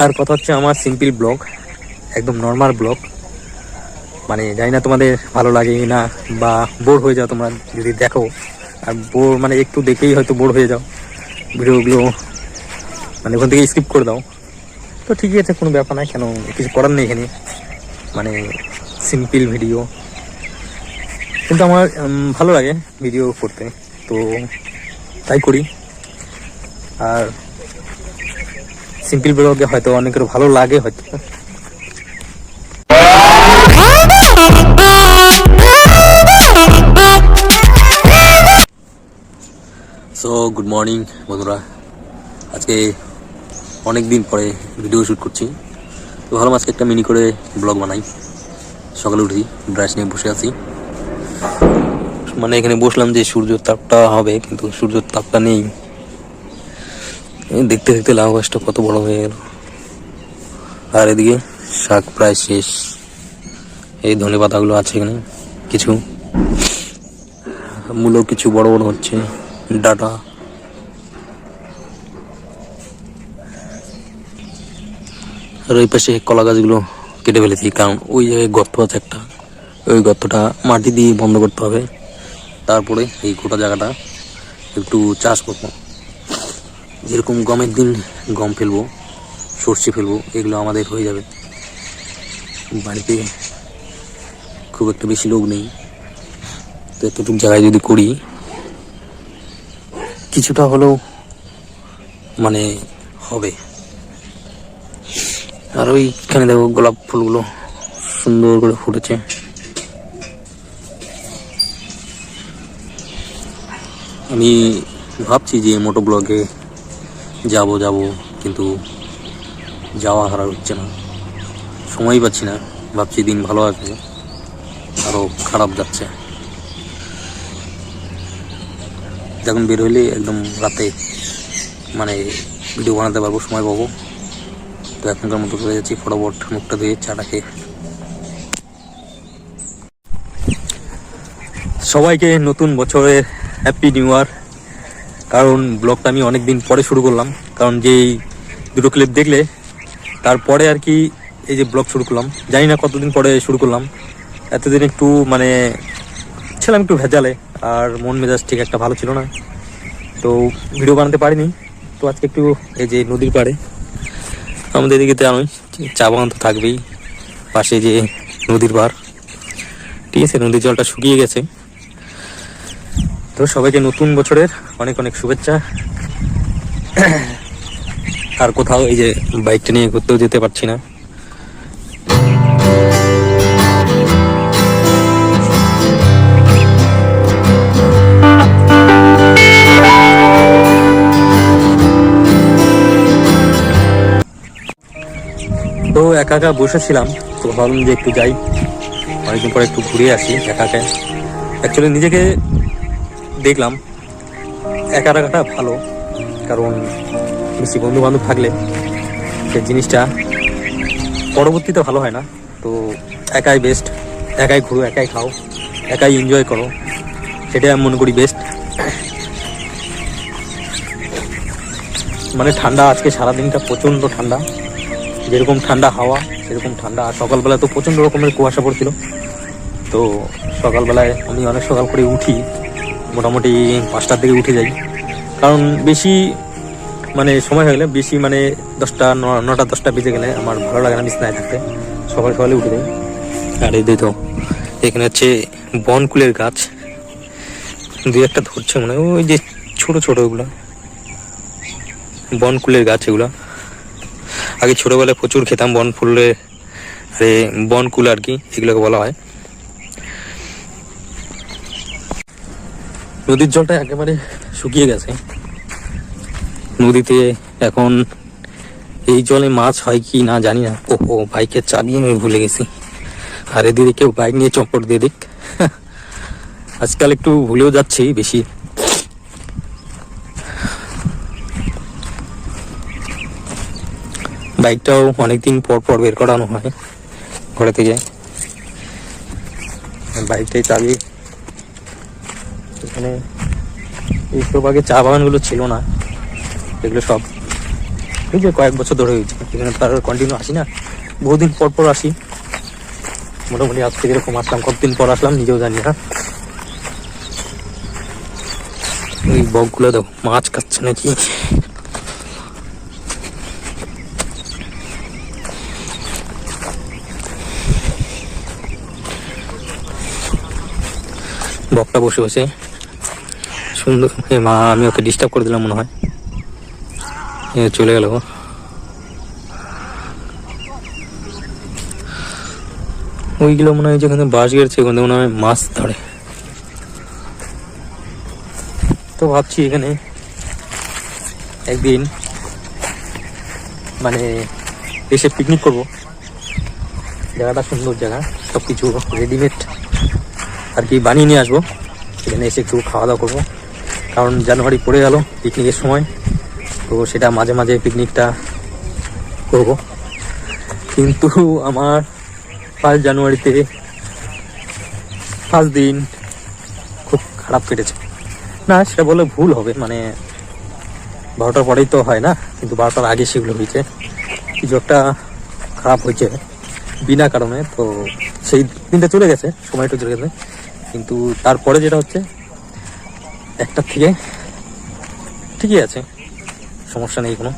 আর কথা হচ্ছে আমার সিম্পল ব্লগ, একদম নর্মাল ব্লগ। মানে জানি না তোমাদের ভালো লাগে না বা বোর হয়ে যাও তোমরা যদি দেখো। আর বোর মানে একটু দেখেই হয়তো বোর হয়ে যাও, ভিডিওগুলো মানে ওখান থেকে স্কিপ করে দাও। তো ঠিকই আছে, কোনো ব্যাপার নয়, কেন কিছু করার নেই এখানে। মানে সিম্পল ভিডিও, কিন্তু আমার ভালো লাগে ভিডিও করতে, তো তাই করি। আর সিম্পল ব্লগে হয়তো অনেকের ভালো লাগে হয়তো। সো গুড মর্নিং বন্ধুরা, আজকে অনেক দিন পরে ভিডিও শ্যুট করছি। তো ভাবলাম আজকে একটা মিনি করে ব্লগ বানাই। সকালে উঠি, ব্রাশ নিয়ে বসে আছি, মানে এখানে বসলাম যে সূর্য তাপটা হবে, কিন্তু সূর্য তাপটা নেই। দেখতে দেখতে লাউ গাছটা কত বড় হয়ে গেল। আর এদিকে শাক প্রায় শেষ, এই ধনে পাতাগুলো আছে এখানে কিছু, মূলো কিছু বড় বড় হচ্ছে, ডাটা। আর ওই পাশে কলা গাছগুলো কেটে ফেলেছি, কারণ ওই জায়গায় গর্ত আছে একটা, ওই গর্তটা মাটি দিয়ে বন্ধ করতে হবে। তারপরে এই গোটা জায়গাটা একটু চাষ করবো। যেরকম গমের দিন গম ফেলবো, সর্ষে ফেলবো, এগুলো আমাদের হয়ে যাবে। বাড়িতে খুব একটা বেশি লোক নেই, তো এতটুকু জায়গায় যদি করি কিছুটা হলেও মানে হবে। আর ওইখানে দেখো গোলাপ ফুলগুলো সুন্দর করে ফুটেছে। আমি ভাবছি যে মোটো ব্লগে যাব, কিন্তু যাওয়া হারা হচ্ছে না, সময় পাচ্ছি না। ভাবছি দিন ভালো আসবে, আরও খারাপ যাচ্ছে। যখন বের হইলে একদম রাতে মানে ভিডিও বানাতে পারবো, সময় পাবো। তো এখনকার মতো চলে যাচ্ছি, ফটাফট মুখটা ধুয়ে চাটা খেয়ে। সবাইকে নতুন বছরের হ্যাপি নিউ ইয়ার। কারণ ব্লগটা আমি অনেক দিন পরে শুরু করলাম, কারণ যেই দুটো ক্লিপ দেখলে তারপরে আর কি এই যে ব্লগ শুরু করলাম। জানি না কতদিন পরে শুরু করলাম, এতদিন একটু মানে ছিলাম একটু ভেজালে, আর মন মেজাজ ঠিক একটা ভালো ছিল না, তো ভিডিও বানাতে পারিনি। তো আজকে একটু এই যে নদীর পাড়ে, আমাদের এদিকে আমি চা বাগান তো থাকবেই, পাশে যে নদীর পাড়, ঠিক আছে, নদীর জলটা শুকিয়ে গেছে। তো সবাইকে নতুন বছরের অনেক অনেক শুভেচ্ছা। আর কোথাও এই যে বাইকটা নিয়ে ঘুরতেও যেতে পারছি না। তো একা একা বসেছিলাম, তো ভাবলাম যে একটু যাই, অনেকদিন পরে একটু ঘুরে আসি একা একা। অ্যাকচুয়ালি নিজেকে দেখলাম একা একাটা ভালো, কারণ বেশি বন্ধু বান্ধব থাকলে সেই জিনিসটা পরবর্তীতে ভালো হয় না। তো একাই বেস্ট, একাই ঘুরো, একাই খাও, একাই এনজয় করো, সেটাই আমি মনে করি বেস্ট। মানে ঠান্ডা, আজকে সারাদিনটা প্রচণ্ড ঠান্ডা, যেরকম ঠান্ডা হাওয়া সেরকম ঠান্ডা। আর সকালবেলায় তো প্রচণ্ড রকমের কুয়াশা পড়ছিল। তো সকালবেলায় আমি অনেক সকাল করে উঠি, মোটামুটি 5টার দিকে উঠে যাই, কারণ বেশি মানে সময় হয়ে গেলে, বেশি মানে 10টা 9টা 10টা বেজে গেলে আমার ভালো লাগে না বিছানায় থাকতে, সকাল সকালে উঠে যাই। আর এই তো এখানে হচ্ছে বনকুলের গাছ, দুই একটা ধরছে মনে হয়, ওই যে ছোট ছোট ওগুলো বনকুলের গাছ। এগুলো আগে ছোটবেলায় প্রচুর খেতাম, বনফুলের, আরে বনকুল আর কি এগুলোকে বলা হয়। নদীর জলটা একেবারে শুকিয়ে গেছে। নদীতে এখন এই জলে মাছ হয় কি না জানি না। ও বাইকের চাবি আমি ভুলে গেছি। আর এদিকে কেউ বাইক নিয়ে চম্পট দিয়ে দিক। আজকাল একটু ভুলেও যাচ্ছি বেশি। বাইকটাও অনেকদিন পর পর বের করানো হয় ঘরে থেকে। বাইকটাই চাবি, এখানে এইসব আগে চা বাগানগুলো ছিল না, এগুলো সব এই যে কয়েক বছর ধরে হয়েছে, এখানে তার কন্টিনিউ আসি না, বহুদিন পর পর আসি। মোটামুটি আজ থেকে এরকম আসলাম, কতদিন পর আসলাম নিজেও জানি না। এই বকগুলো দেখো মাছ খাচ্ছে নাকি। বকটা বসে বসে সুন্দর। মা, আমি ওকে ডিস্টার্ব করে দিলাম মনে হয়, চলে গেল। ওইগুলো মনে হয় যেখানে বাঁশ গেছে ওখানে মনে হয় মাছ ধরে। তো ভাবছি এখানে একদিন মানে এসে পিকনিক করব। জায়গাটা সুন্দর জায়গা, সব কিছু রেডিমেড আর কি বানিয়ে নিয়ে আসবো। এখানে এসে একটু খাওয়া দাওয়া করবো, কারণ জানুয়ারি পড়ে গেল পিকনিকের সময়, তো সেটা মাঝে মাঝে পিকনিকটা করব। কিন্তু আমার 1 জানুয়ারিতে 5 দিন খুব খারাপ কেটেছে। না, সেটা বলে ভুল হবে, মানে 12টার পরেই তো হয় না, কিন্তু 12টার আগে সেগুলো হয়েছে। কিছু একটা খারাপ হয়েছে বিনা কারণে, তো সেই দিনটা চলে গেছে, সময়টা চলে গেছে। কিন্তু তারপরে যেটা হচ্ছে 1টার থেকে ঠিকই আছে, সমস্যা নেই কোনো।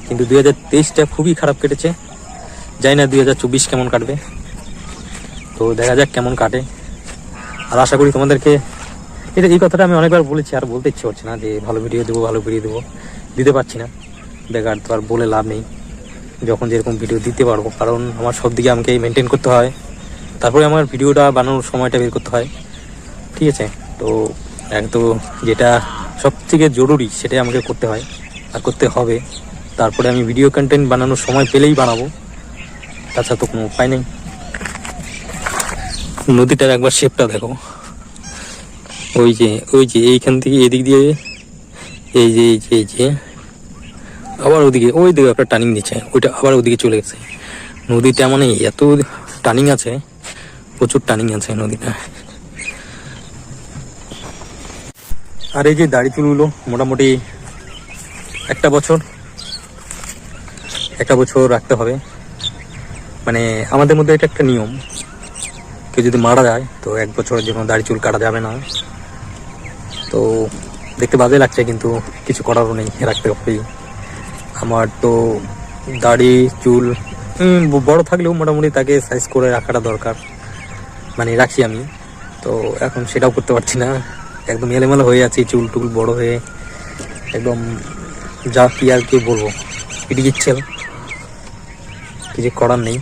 কিন্তু 2023টা খুবই খারাপ কেটেছে। জানি না 2024 কেমন কাটবে, তো দেখা যাক কেমন কাটে। আর আশা করি তোমাদেরকে এই কথাটা আমি অনেকবার বলেছি, আর বলতে ইচ্ছে করছে না যে ভালো ভিডিও দেবো, দিতে পারছি না। বেকার তো আর বলে লাভ নেই, যখন যেরকম ভিডিও দিতে পারবো, কারণ আমার সব দিকে আমাকে মেনটেন করতে হয়, তারপরে আমার ভিডিওটা বানানোর সময়টা বের করতে হয়। ঠিক আছে, তো তো যেটা সব থেকে জরুরি সেটাই আমাকে করতে হয় আর করতে হবে। তারপরে আমি ভিডিও কন্টেন্ট বানানোর সময় পেলেই বানাবো, তাছাড়া তো কোনো উপায় নেই। নদীটার একবার শেপটা দেখো, ওই যে এইখান থেকে এদিক দিয়ে এই যে আবার ওদিকে ওই দিকে একটা টার্নিং দিচ্ছে, ওইটা আবার ওদিকে চলে গেছে। নদীটা মানে এত টার্নিং আছে, প্রচুর টার্নিং আছে নদীটা। আর এই যে দাড়ি চুলগুলো মোটামুটি একটা বছর রাখতে হবে। মানে আমাদের মধ্যে এটা একটা নিয়ম, কেউ যদি মারা যায় তো 1 বছরের জন্য দাড়ি চুল কাটা যাবে না। তো দেখতে বাজে লাগছে, কিন্তু কিছু করারও নেই, রাখতে হবেই। আমার তো দাড়ি চুল বড় থাকলেও মোটামুটি তাকে সাইজ করে রাখাটা দরকার, মানে রাখি আমি। তো এখন সেটাও করতে পারছি না, একদম এলোমেলো হয়ে যাচ্ছে, চুল টুল বড় হয়ে একদম। যা কি আর কি বলবো, পিটিয়ে দিচ্ছে, কিছু করার নেই।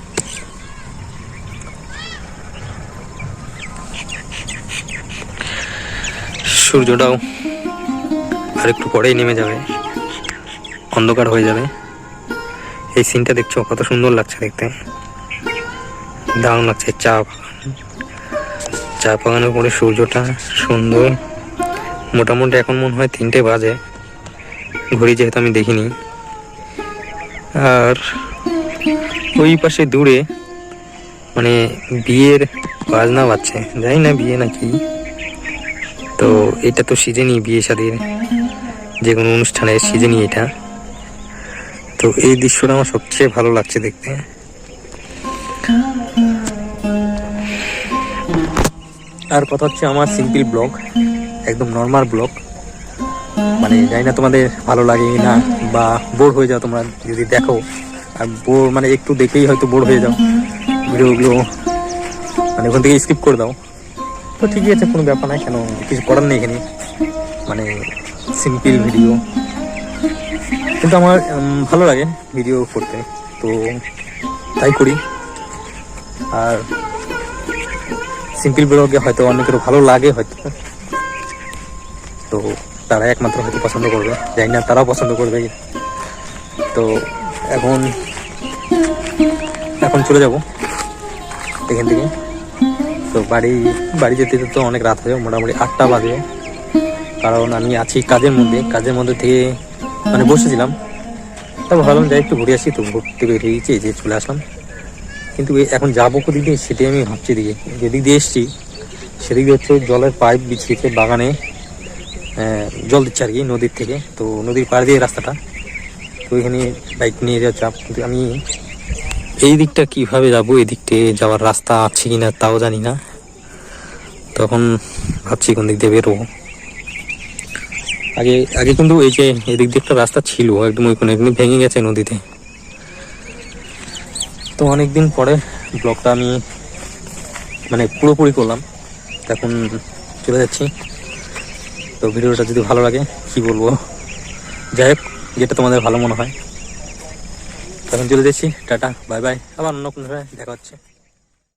সূর্যটাও আর একটু পরেই নেমে যাবে, অন্ধকার হয়ে যাবে। এই সিনটা দেখছো কত সুন্দর লাগছে দেখতে, দারুণ লাগছে। চা বাগানের উপরে সূর্যটা সুন্দর। মোটামুটি এখন মনে হয় 3টে বাজে, ঘড়ি যেহেতু আমি দেখিনি। আর ওই পাশে দূরে মানে বিয়ের বাজনা বাজছে, জানি না বিয়ে নাকি। তো এটা তো সিজনই, বিয়ে শাদীর যে কোনো অনুষ্ঠানের সিজনই এটা। তো এই দৃশ্যটা আমার সবচেয়ে ভালো লাগছে দেখতে। আর কথা হচ্ছে আমার সিম্পল ব্লগ, একদম নর্মাল ব্লগ। মানে জানি না তোমাদের ভালো লাগে না, বা বোর হয়ে যাও তোমরা যদি দেখো। আর বোর মানে একটু দেখেই হয়তো বোর হয়ে যাও, ভিডিওগুলো মানে ওখান থেকে স্কিপ করে দাও। তো ঠিকই আছে, কোনো ব্যাপার নয়, কেন কিছু করার নেই এখানে, মানে সিম্পল ভিডিও। কিন্তু আমার ভালো লাগে ভিডিও করতে, তো তাই করি। আর সিম্পল ব্লগে হয়তো অনেকেরও ভালো লাগে হয়তো, তো তারা একমাত্র হয়তো পছন্দ করবে, জানি না তারাও পছন্দ করবে। তো এখন চলে যাব এখান থেকে। তো বাড়ি যেতে তো অনেক রাত হয়ে, মোটামুটি 8টা বাজে। কারণ আমি আছি কাজের মধ্যে থেকে মানে বসেছিলাম, তারপর ভাবলাম যাই একটু ঘুরে আসি, তো ঘুরতে বেরিয়েছি, যে চলে আসলাম। কিন্তু এখন যাবো কোদিক দিয়ে সেটাই আমি ভাবছি। যেদিক দিয়ে এসছি সেদিক দিয়ে হচ্ছে জলের পাইপ বিছিয়েছে, বাগানে জল দিচ্ছে আর কি নদীর থেকে। তো নদীর পাড় দিয়ে রাস্তাটা, তো এখানে বাইক নিয়ে যাওয়া চাপ, কিন্তু আমি এই দিকটা কিভাবে যাব, এই দিকটা যাওয়ার রাস্তা আছে কিনা তাও জানি না। তখন ভাবছি কোন দিক দিয়ে বেরোবো। আগে আগে কিন্তু এই যে এদিক দিয়ে একটা রাস্তা ছিল একদম ওই কোণে, একদম ভেঙে গেছে নদীতে। তো অনেকদিন পরে ব্লগটা আমি মানে পুরোপুরি করলাম, এখন চলে যাচ্ছি। তো ভিডিওটা যদি ভালো লাগে, কি বলবো, যাই হোক, যেটা তোমাদের ভালো মনে হয়। এখন চলে যাচ্ছি, টাটা বাই বাই, আবার অন্য কোনো দেখা হচ্ছে।